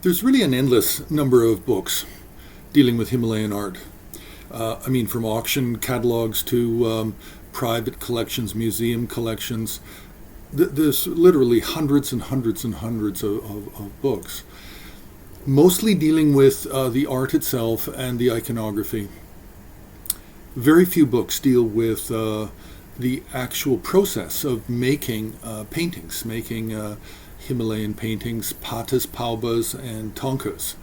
There's really an endless number of books dealing with Himalayan art. From auction catalogs to private collections, museum collections. There's literally hundreds and hundreds and hundreds of books, mostly dealing with the art itself and the iconography. Very few books deal with the actual process of making paintings, making Himalayan paintings, patas, paubas, and thangkas.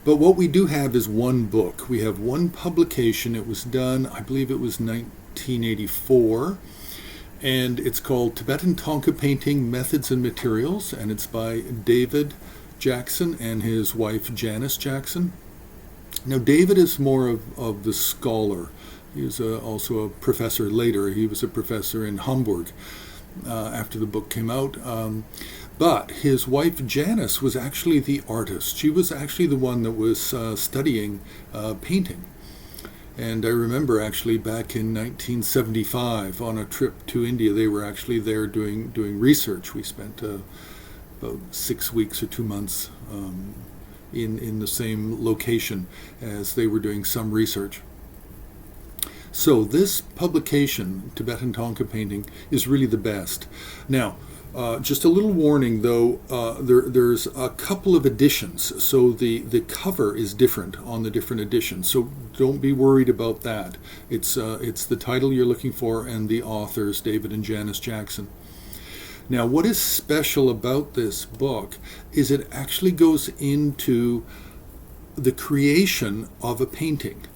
But what we do have is one book. We have one publication. It was done, I believe it was 1984, and it's called Tibetan Thangka Painting Methods and Materials, and it's by David Jackson and his wife Janice Jackson. Now, David is more of the scholar. He was also a professor later. He was a professor in Hamburg after the book came out. But his wife Janice was actually the artist. She was actually the one that was studying painting. And I remember actually back in 1975 on a trip to India, they were actually there doing research. We spent about 6 weeks or 2 months in the same location as they were doing some research. So this publication, Tibetan Thangka Painting, is really the best. Now, just a little warning though, there's a couple of editions, so the cover is different on the different editions, so don't be worried about that. It's the title you're looking for and the authors, David and Janice Jackson. Now, what is special about this book is it actually goes into the creation of a painting.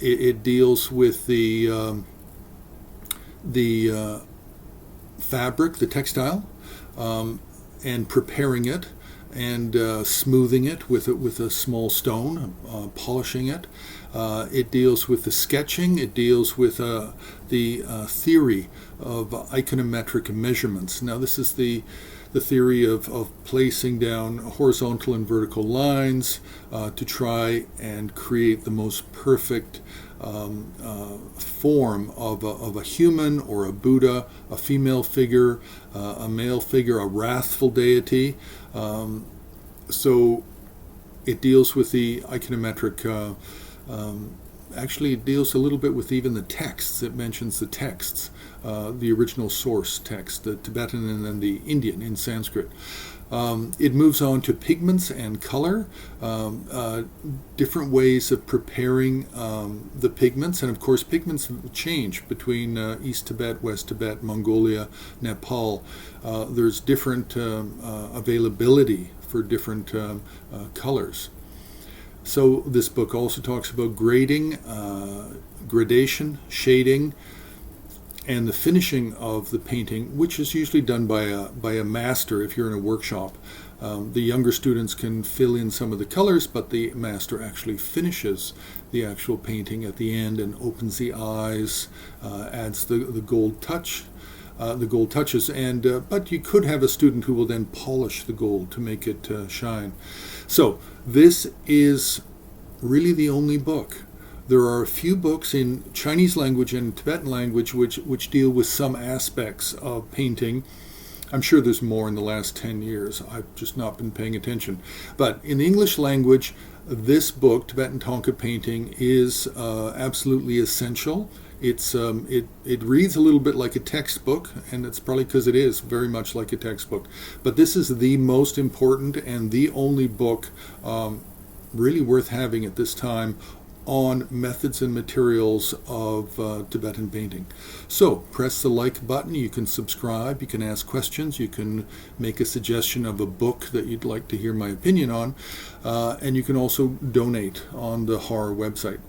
It deals with the fabric, the textile, and preparing it and smoothing it with a small stone, polishing it. It deals with the sketching. It deals with the theory of iconometric measurements. Now, this is the theory of placing down horizontal and vertical lines to try and create the most perfect form of a human or a Buddha, a female figure, a male figure, a wrathful deity. So it deals with the iconometric. Actually, it deals a little bit with even the texts. It mentions the texts, the original source text, the Tibetan and then the Indian in Sanskrit. It moves on to pigments and color, different ways of preparing the pigments. And of course, pigments change between East Tibet, West Tibet, Mongolia, Nepal. There's different availability for different colors. So this book also talks about grading, gradation, shading, and the finishing of the painting, which is usually done by a master if you're in a workshop. The younger students can fill in some of the colors, but the master actually finishes the actual painting at the end and opens the eyes, adds the gold touch. The gold touches, but you could have a student who will then polish the gold to make it shine. So this is really the only book. There are a few books in Chinese language and Tibetan language which deal with some aspects of painting. I'm sure there's more in the last 10 years. I've just not been paying attention. But in the English language, this book, Tibetan Thangka Painting, is absolutely essential. It reads a little bit like a textbook, and it's probably because it is very much like a textbook. But this is the most important and the only book really worth having at this time on methods and materials of Tibetan painting. So press the like button. You can subscribe. You can ask questions. You can make a suggestion of a book that you'd like to hear my opinion on. And you can also donate on the HAR website.